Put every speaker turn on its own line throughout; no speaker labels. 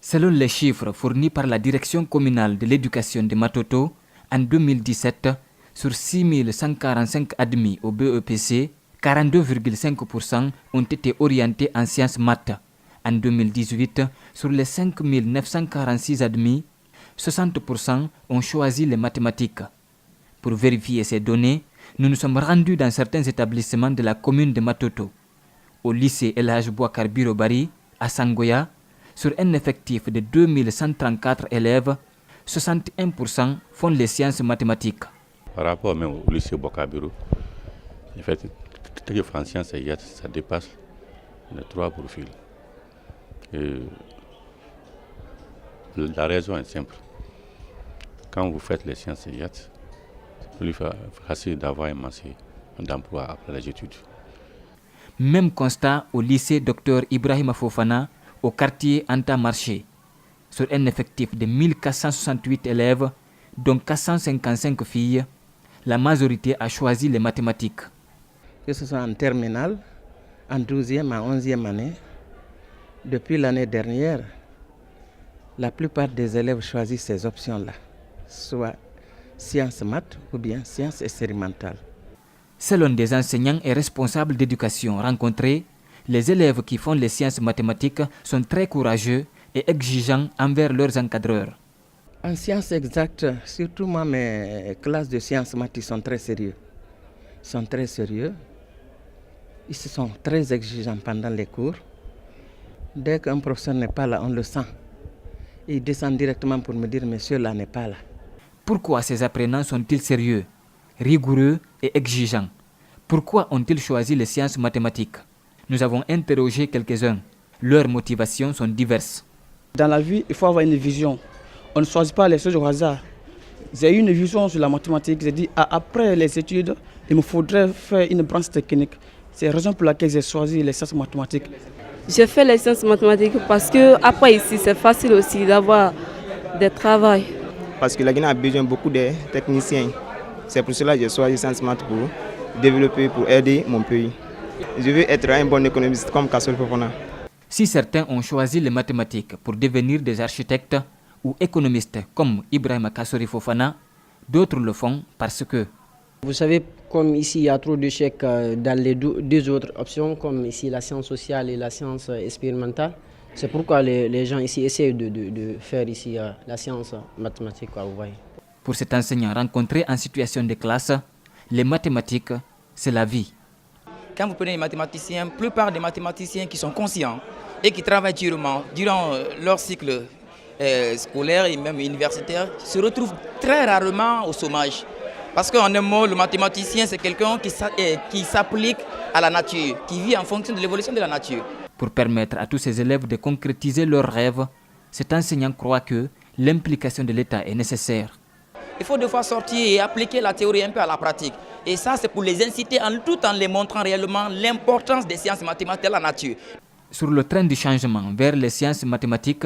Selon les chiffres fournis par la direction communale de l'éducation de Matoto, en 2017, sur 6 145 admis au BEPC, 42,5% ont été orientés en sciences maths. En 2018, sur les 5 946 admis, 60% ont choisi les mathématiques. Pour vérifier ces données, nous nous sommes rendus dans certains établissements de la commune de Matoto. Au lycée El Hadj Bouakar Birobari, à Sangoya, sur un effectif de 2134 élèves, 61% font les sciences mathématiques.
Par rapport même au lycée Bouakar Biro, en fait, le français, ça dépasse les 3 profils. Et la raison est simple. Quand vous faites les sciences et c'est plus facile d'avoir un marché d'emploi après les études.
Même constat au lycée Dr Ibrahima Fofana, au quartier Anta Marché. Sur un effectif de 1468 élèves, dont 455 filles, la majorité a choisi les mathématiques.
Que ce soit en terminale, en 12e, en 11e année, depuis l'année dernière, la plupart des élèves choisissent ces options-là, soit sciences maths ou bien sciences expérimentales.
Selon des enseignants et responsables d'éducation rencontrés, les élèves qui font les sciences mathématiques sont très courageux et exigeants envers leurs encadreurs.
En sciences exactes, surtout moi, mes classes de sciences maths, ils sont très sérieux. Ils sont très sérieux. Ils sont très exigeants pendant les cours. Dès qu'un professeur n'est pas là, on le sent. Ils descendent directement pour me dire, monsieur, là n'est pas là.
Pourquoi ces apprenants sont-ils sérieux, rigoureux et exigeants? Pourquoi ont-ils choisi les sciences mathématiques? Nous avons interrogé quelques-uns. Leurs motivations sont diverses.
Dans la vie, il faut avoir une vision. On ne choisit pas les choses au hasard. J'ai eu une vision sur la mathématique. J'ai dit, après les études, il me faudrait faire une branche technique. C'est la raison pour laquelle j'ai choisi les sciences mathématiques.
J'ai fait les sciences mathématiques parce que après ici, c'est facile aussi d'avoir des travail.
Parce que la Guinée a besoin beaucoup de techniciens. C'est pour cela que j'ai choisi les sciences mathématiques pour développer, pour aider mon pays. Je veux être un bon économiste comme Kassol Fofana.
Si certains ont choisi les mathématiques pour devenir des architectes ou économistes comme Ibrahima Kassori Fofana, d'autres le font parce que...
Vous savez, comme ici il y a trop d'échecs dans les deux autres options, comme ici la science sociale et la science expérimentale, c'est pourquoi les gens ici essayent de faire ici la science mathématique, vous voyez.
Pour cet enseignant rencontré en situation de classe, les mathématiques, c'est la vie.
Quand vous prenez les mathématiciens, la plupart des mathématiciens qui sont conscients et qui travaillent durement durant leur cycle scolaire et même universitaire se retrouvent très rarement au chômage. Parce qu'en un mot, le mathématicien, c'est quelqu'un qui s'applique à la nature, qui vit en fonction de l'évolution de la nature.
Pour permettre à tous ces élèves de concrétiser leurs rêves, cet enseignant croit que l'implication de l'État est nécessaire.
Il faut des fois sortir et appliquer la théorie un peu à la pratique. Et ça, c'est pour les inciter tout en les montrant réellement l'importance des sciences mathématiques de la nature.
Sur le train du changement vers les sciences mathématiques,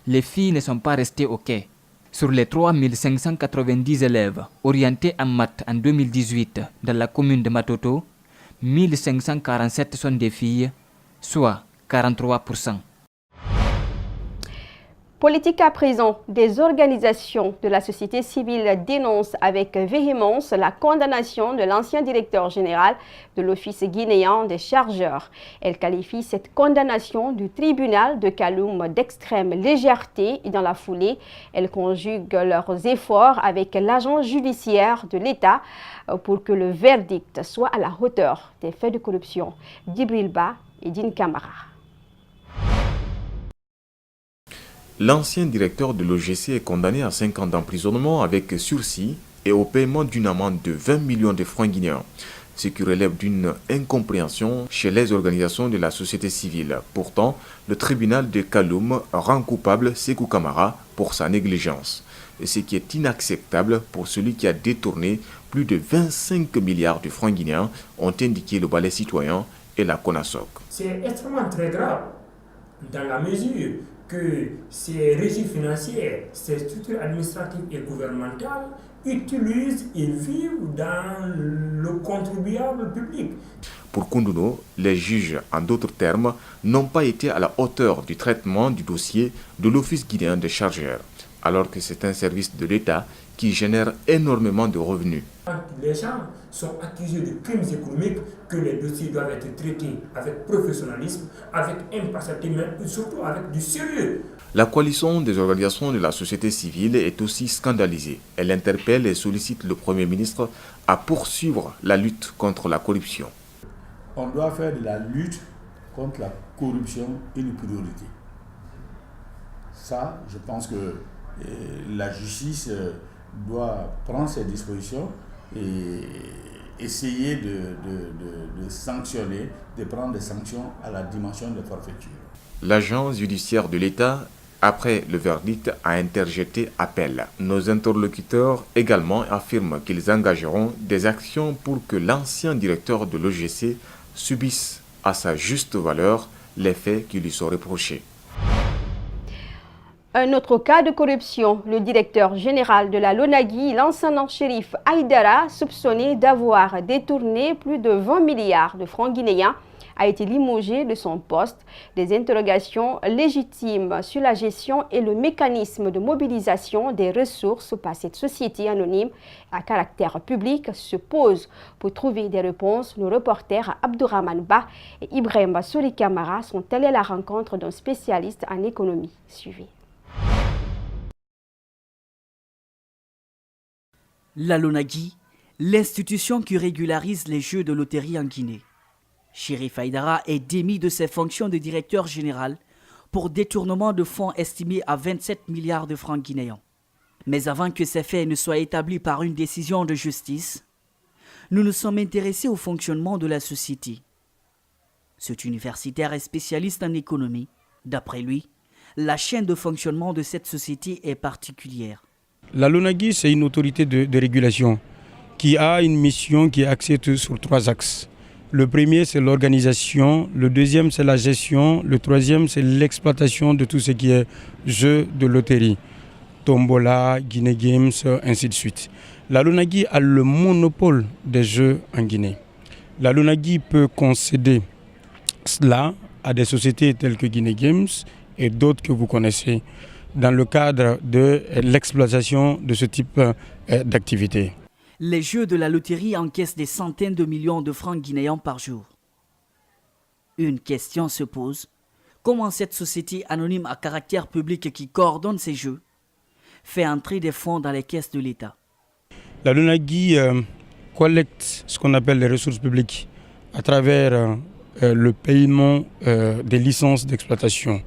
les filles ne sont pas restées au quai. Sur les 3590 élèves orientés en maths en 2018 dans la commune de Matoto, 1547 sont des filles, soit 43%.
Politique à présent, des organisations de la société civile dénoncent avec véhémence la condamnation de l'ancien directeur général de l'Office guinéen des chargeurs. Elles qualifient cette condamnation du tribunal de Kaloum d'extrême légèreté et dans la foulée, elles conjuguent leurs efforts avec l'agent judiciaire de l'État pour que le verdict soit à la hauteur des faits de corruption. Djibril Ba et Dine Kamara.
L'ancien directeur de l'OGC est condamné à 5 ans d'emprisonnement avec sursis et au paiement d'une amende de 20 millions de francs guinéens, ce qui relève d'une incompréhension chez les organisations de la société civile. Pourtant, le tribunal de Kaloum rend coupable Sékou Camara pour sa négligence, ce qui est inacceptable pour celui qui a détourné plus de 25 milliards de francs guinéens, ont indiqué le Balai citoyen et la CONASOC.
C'est extrêmement très grave dans la mesure que ces régies financières, ces structures administratives et gouvernementales utilisent et vivent dans le contribuable public.
Pour Koundouno, les juges, en d'autres termes, n'ont pas été à la hauteur du traitement du dossier de l'Office guinéen des chargeurs, alors que c'est un service de l'État qui génère énormément de revenus.
Les gens sont accusés de crimes économiques, que les dossiers doivent être traités avec professionnalisme, avec impartialité, mais surtout avec du sérieux.
La coalition des organisations de la société civile est aussi scandalisée. Elle interpelle et sollicite le Premier ministre à poursuivre la lutte contre la corruption.
On doit faire de la lutte contre la corruption une priorité. Ça, je pense que la justice doit prendre ses dispositions et essayer de sanctionner, de prendre des sanctions à la dimension de forfaiture.
L'agence judiciaire de l'État, après le verdict, a interjeté appel. Nos interlocuteurs également affirment qu'ils engageront des actions pour que l'ancien directeur de l'OGC subisse à sa juste valeur les faits qui lui sont reprochés.
Un autre cas de corruption, le directeur général de la LONAGUI, l'ancien shérif Aïdara, soupçonné d'avoir détourné plus de 20 milliards de francs guinéens, a été limogé de son poste. Des interrogations légitimes sur la gestion et le mécanisme de mobilisation des ressources par cette société anonyme à caractère public se posent. Pour trouver des réponses, nos reporters Abdourahmane Ba et Ibrahim Souri Kamara sont allés à la rencontre d'un spécialiste en économie. Suivez.
La LONAGUI, l'institution qui régularise les jeux de loterie en Guinée. Chérif Aïdara est démis de ses fonctions de directeur général pour détournement de fonds estimés à 27 milliards de francs guinéens. Mais avant que ces faits ne soient établis par une décision de justice, nous nous sommes intéressés au fonctionnement de la société. Cet universitaire est spécialiste en économie. D'après lui, la chaîne de fonctionnement de cette société est particulière.
La LONAGUI, c'est une autorité de régulation qui a une mission qui est axée sur 3 axes. Le premier, c'est l'organisation. Le deuxième, c'est la gestion. Le troisième, c'est l'exploitation de tout ce qui est jeux de loterie. Tombola, Guinée Games, ainsi de suite. La LONAGUI a le monopole des jeux en Guinée. La LONAGUI peut concéder cela à des sociétés telles que Guinée Games et d'autres que vous connaissez dans le cadre de l'exploitation de ce type d'activité.
Les jeux de la loterie encaissent des centaines de millions de francs guinéens par jour. Une question se pose, comment cette société anonyme à caractère public qui coordonne ces jeux fait entrer des fonds dans les caisses de l'État?
La LONAGUI collecte ce qu'on appelle les ressources publiques à travers le paiement des licences d'exploitation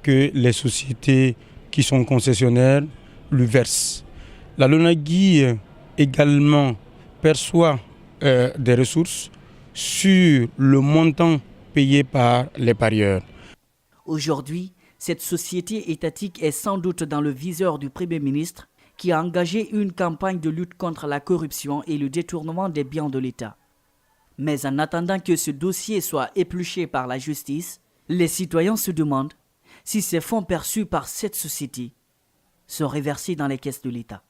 que les sociétés qui sont concessionnaires lui versent. La LONAGUI également perçoit des ressources sur le montant payé par les parieurs.
Aujourd'hui, cette société étatique est sans doute dans le viseur du Premier ministre qui a engagé une campagne de lutte contre la corruption et le détournement des biens de l'État. Mais en attendant que ce dossier soit épluché par la justice, les citoyens se demandent si ces fonds perçus par cette société sont reversés dans les caisses de l'État.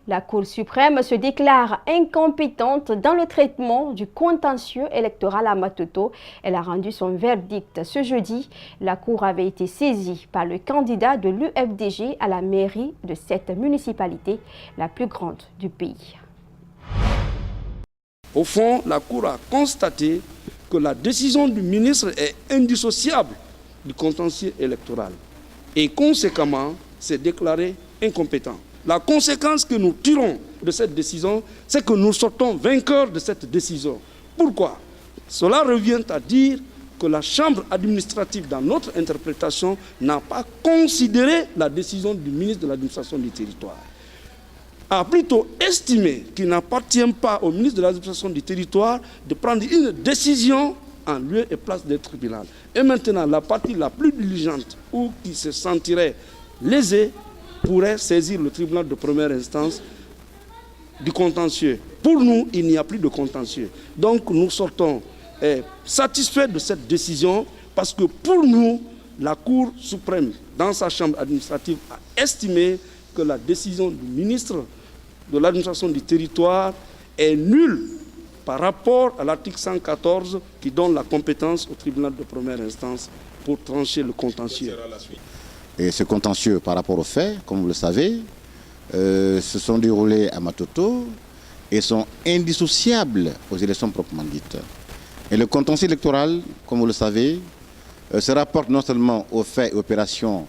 La Cour suprême se déclare incompétente dans le traitement du contentieux électoral à Matoto. Elle a rendu son verdict ce jeudi. La Cour avait été saisie par le candidat de l'UFDG à la mairie de cette municipalité, la plus grande du pays.
Au fond, la Cour a constaté que la décision du ministre est indissociable du contentieux électoral et conséquemment s'est déclaré incompétent. La conséquence que nous tirons de cette décision, c'est que nous sortons vainqueurs de cette décision. Pourquoi? Cela revient à dire que la Chambre administrative, dans notre interprétation, n'a pas considéré la décision du ministre de l'administration du territoire. A plutôt estimé qu'il n'appartient pas au ministre de l'administration du territoire de prendre une décision en lieu et place des tribunaux. Et maintenant, la partie la plus diligente ou qui se sentirait lésée pourrait saisir le tribunal de première instance du contentieux. Pour nous, il n'y a plus de contentieux. Donc nous sortons satisfaits de cette décision parce que pour nous, la Cour suprême, dans sa chambre administrative, a estimé que la décision du ministre de l'administration du territoire est nulle par rapport à l'article 114 qui donne la compétence au tribunal de première instance pour trancher le contentieux.
Et ce contentieux par rapport aux faits, comme vous le savez, se sont déroulés à Matoto et sont indissociables aux élections proprement dites. Et le contentieux électoral, comme vous le savez, se rapporte non seulement aux faits et opérations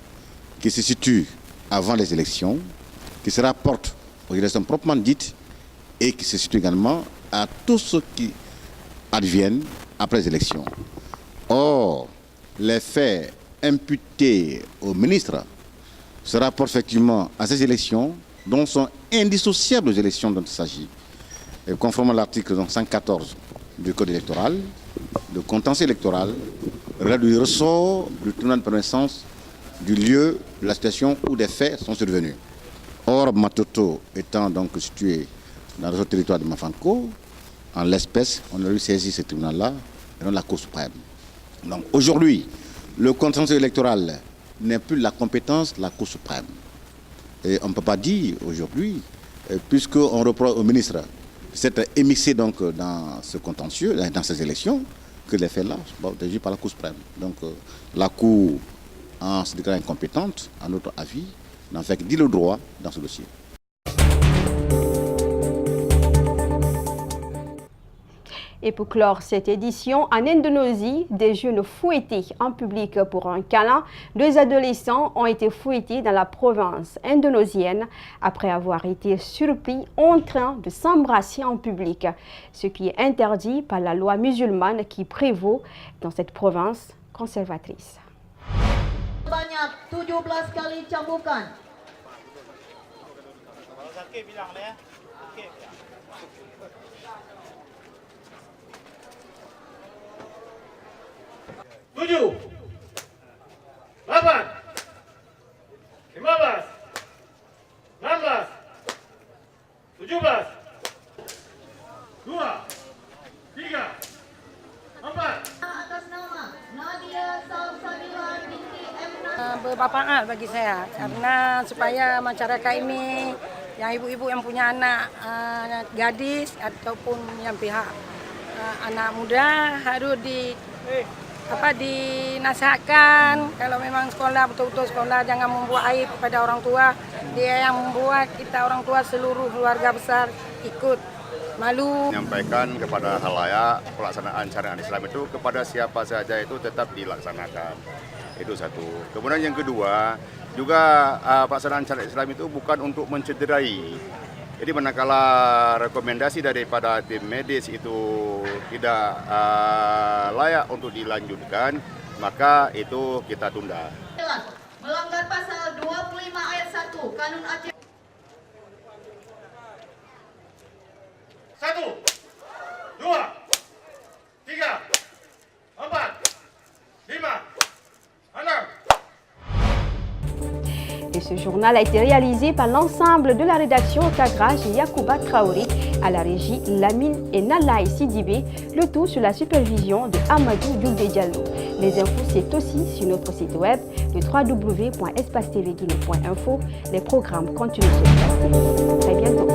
qui se situent avant les élections, qui se rapporte aux élections proprement dites et qui se situent également à tout ce qui advienne après les élections. Or, les faits imputés au ministre se rapportent effectivement à ces élections dont sont indissociables aux élections dont il s'agit. Et conformément à l'article 114 du Code électoral, le contentieux électoral relève du ressort du tribunal de première instance du lieu de la situation où des faits sont survenus. Or, Matoto étant donc situé dans le territoire de Mafanko, en l'espèce, on a eu saisi ce tribunal-là et non la Cour suprême. Donc aujourd'hui, le contentieux électoral n'est plus la compétence de la Cour suprême. Et on ne peut pas dire aujourd'hui, puisqu'on reproche au ministre s'être émissé donc dans ce contentieux, dans ces élections, que les faits là sont jugés par la Cour suprême. Donc la Cour, en se déclarant incompétente, à notre avis, n'en fait que dire le droit dans ce dossier.
Et pour clore cette édition, en Indonésie, des jeunes fouettés en public pour un câlin. 2 adolescents ont été fouettés dans la province indonésienne après avoir été surpris en train de s'embrasser en public, ce qui est interdit par la loi musulmane qui prévaut dans cette province conservatrice.
Banyak 17 kali cambukan.
Tujuh, 8, 15, 16, 17, 2, 3, 4.
Atas nama Nadia Salsabila binti
Bermanfaat bagi saya karena supaya masyarakat ini yang ibu-ibu yang punya anak gadis ataupun yang pihak anak muda harus dinasihatkan kalau memang sekolah betul-betul sekolah jangan membuat aib kepada orang tua. Dia yang membuat kita orang tua seluruh keluarga besar ikut malu.
Menyampaikan kepada khalayak pelaksanaan syariat Islam itu kepada siapa saja itu tetap dilaksanakan. Itu satu. Kemudian yang kedua juga pelaksanaan syariat Islam itu bukan untuk mencederai. Jadi manakala rekomendasi daripada tim medis itu tidak layak untuk dilanjutkan, maka itu kita tunda.
Melanggar pasal 25 ayat 1 Kanun Aceh.
1, 2, 3, 4, 5, 6.
Et ce journal a été réalisé par l'ensemble de la rédaction Kagraj et Yacouba Traoré, à la régie Lamine et Nalaï Sidibé, le tout sous la supervision de Amadou Youlde Diallo. Les infos, c'est aussi sur notre site web, le www.espacetvguinée.info. Les programmes continuent sur Espace TV. Très bientôt.